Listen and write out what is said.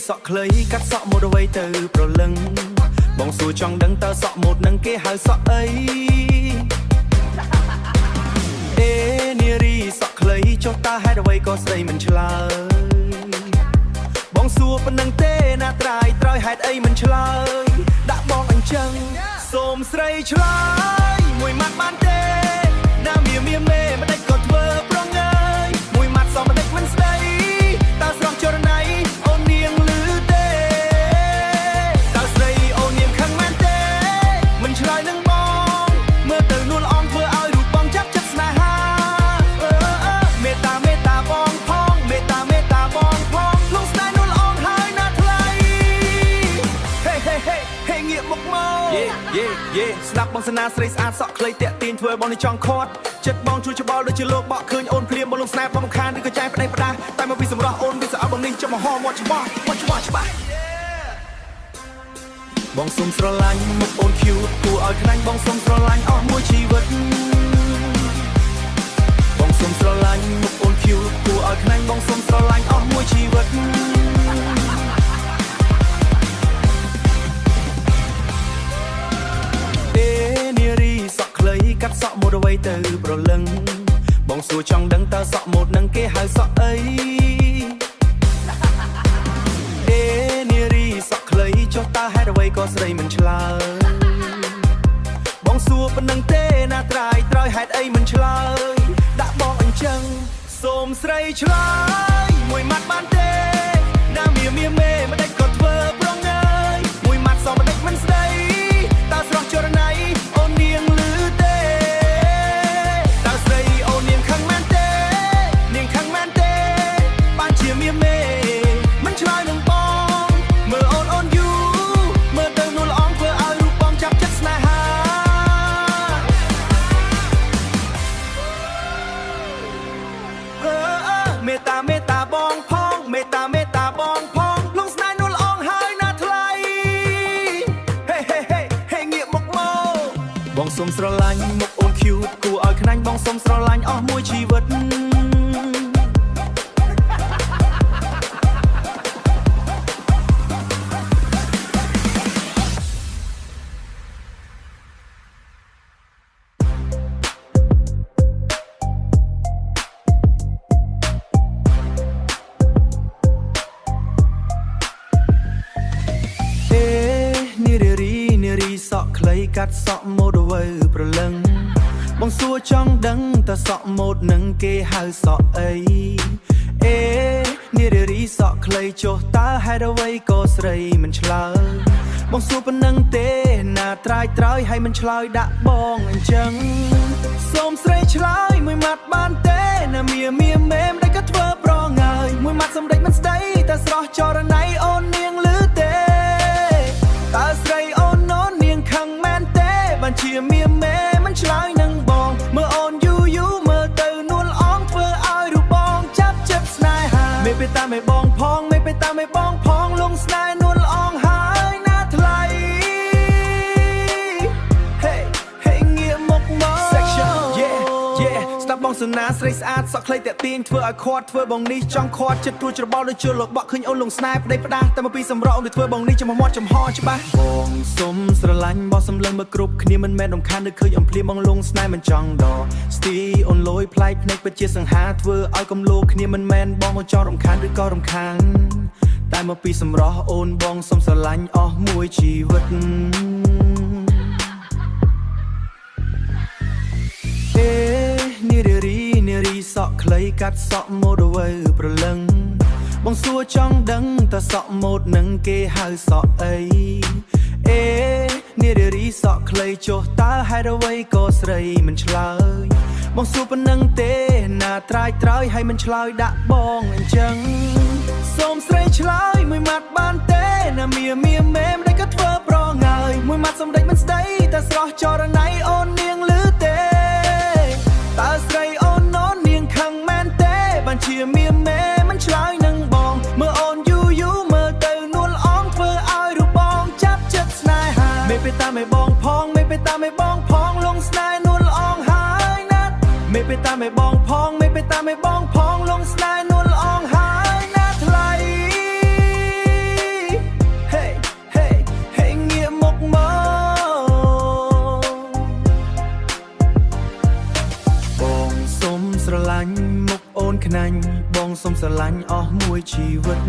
សក់ខ្លីកាត់សក់មកអ្វីទៅប្រលឹងបងសួរចង់ដឹងតើសក់មកនឹងគេហៅសក់អីអេនារីសក់ខ្លីចុះតើហេតុអ្វីក៏ស្ដីមិនឆ្លើយបងសួរប៉ុណ្ណឹងទេណាត្រាយត្រើយហេតុអីមិនឆ្លើយដាក់បងអញ្ចឹងសូមស្រីឆ្លើយមួយម៉ាត់បានទេណាមៀមេមិនដេចក៏ធ្វើប្រងើយមួយម៉ាត់សមមិនដេចមិនស្ដីតើស្រស់ចរណៃអូននាងលឺទេតើស្រីអូននាងខឹងមែនទេមិនឆ្លើយនឹងបងមើលទៅនួលអងធ្វើឲ្យរូបបងចាប់ចិត្តស្នេហាមេតាបងផងមេតាបងផងលងស្នេហ៍នួលអងហើយណាថ្លៃហេងាកមុខមកយេស្ដាប់បងសនាស្រីស្អាតសក់ខ្លីតាក់ទាញធ្វើបងនេះចង់ខាត់ចិត្តបងជួយច្បល់ដូចជាលោកបក់ឃើញអូនភ្លាមបងលងស្នេហ៍បងមិនខានឬក៏ចែកប្តីផ្ដាស់តែមកពីសម្រស់អូនវាស្អប់បងនេះចាំមកហមាត់ច្បាស់បងសុំស្រឡាញ់មុខអូន cute គួរឲ្យខ្លាញ់បងសុំស្រឡាញ់អស់មួយជីវិតបងសុំស្រឡាញ់មុខអូន cute គួរឲ្យខ្លាញ់បងសុំស្រឡាញ់អស់មួយជីវិតនារីសក់ខ្លីកាត់សក់មកអ្វីទៅប្រលឹងបងសួរចង់ដឹងតើសក់មកនឹងគេហៅសក់អីនារីសក់ខ្លីចុះតើហេតុអ្វីក៏ស្ដីមិនឆ្លើយបងសួរប៉ុណ្ណឹងទេណាត្រាយត្រើយហេតុអីមិនឆ្លើយដាក់បងអញ្ចឹងសូមស្រីឆ្លើយមួយម៉ាត់បានទេណាមៀមិនដេចក៏ធ្វើប្រងើយមួយម៉ាត់សមមិនដេចមិនស្ដីតើស្រស់ចរណៃអូននាងលឺទេតើស្រីអូននាងខឹងមែនទេបានជាមេមិនឆ្លើយនឹងបងមើលអូនយូមើលទៅនួលអងធ្វើឲ្យរូបបងចាប់ចិត្តស្នេហាមេតាបងផងមេតាបងផងលងស្នេហ៍នួលអងហើយណាថ្លៃហេងាកមុខមកបងសុំស្រឡាញ់មុខអូន cute គួរឲ្យខ្លាញ់បងសុំស្រឡាញ់អស់មួយជីវិតសក់ខ្លីកាត់សក់ម៉ូដអ្វីប្រលឹងបងសួរចង់ដឹងតើសក់ម៉ូដនឹងគេហៅសក់អីនារីសក់ខ្លីចុះតើហេតុអ្វីក៏ស្រីមិនឆ្លើយបងសួរប៉ុណ្ណឹងទេណាត្រាយត្រើយឲ្យមិនឆ្លើយដាក់បងអញ្ចឹងសូមស្រីឆ្លើយមួយម៉ាត់បានទេណាមៀមិនដេចក៏ធ្វើប្រងើយមួយម៉ាត់សម្ដេចមិនស្ដីតើស្រស់ចរណៃអូននាងលឺទេតើស្រីអូនខឹងមែនទេបានជាមិនឆ្លើយនឹងបងមើលអូនយូមើលទៅនួលអងធ្វើឲ្យរូបបងចាប់ចិត្តស្នេហាមេបេតាមេបងផងមេបេតាមេបងផងលងស្នេហ៍នួលអងហើយណាថ្លៃហេងាកមុខមក section yeah ស្ដាប់បងសនាស្រីស្អាតសក់ខ្លីតាក់ទាញធ្វើឲ្យខាត់ធ្វើបងនេះចង់ខាត់ចិត្តទួច្របល់ដូចជលលោកបក់ឃើញអូនលងស្នេហ៍ប្តីផ្ដាស់តែមកពីសម្រក់អូនធ្វើបងនេះចំមាត់ចំហច្បាស់បងសុំស្រឡាញ់បោះសំឡឹងមកគ្រប់គ្នាមិនមែនរំខានឬឃើញអំភ្លាមបងលងស្នេហ៍មិនចង់ដស្ទីអូនលយប្លែកភ្នែកពិតជាសង្ហាធ្វើឲ្យកំលោគ្នាមិនមែនបងចង់រំខានឬក៏រំខានតែមកពីសម្រស់អូនបងសុំស្រឡាញ់អស់មួយជីវិតនារីសក់ខ្លីកាត់សក់ម៉ូដអ្វីប្រលឹងបងសួរចង់ដឹងតើសក់ម៉ូដនឹងគេហៅសក់អីនារីសក់ខ្លីចុះតើហេតុអ្វីក៏ស្រីមិនឆ្លើយបងសួរប៉ុណ្ណឹងទេណាត្រាយត្រើយឲ្យមិនឆ្លើយដាក់បងអញ្ចឹងសូមស្រីឆ្លើយមួយម៉ាត់បានទេណាមៀមិនដេចក៏ធ្វើប្រងើយមួយម៉ាត់សម្ដេចមិនស្ដីតែស្រស់ចរណៃអូននាងលឺទេតើស្រីអូននាងខឹងមែនទេបានជាមិនឆ្លើយនឹងបងមើលអូនយូមើលទៅនួលអងធ្វើឲ្យរូបបងចាប់ចិត្តស្នេហាមេបេតាមេបងផងមេបេតាមេបងផងលងស្នេហ៍នួលអងហើយណាមេបេតាមេបងផងមេបេតាមេបងផងលងស្នេហ៍នួលអងហើយណាថ្លៃ ស្រឡាញ់មុខអូនខ្នាញ់បងសុំស្រឡាញ់អស់មួយជីវិត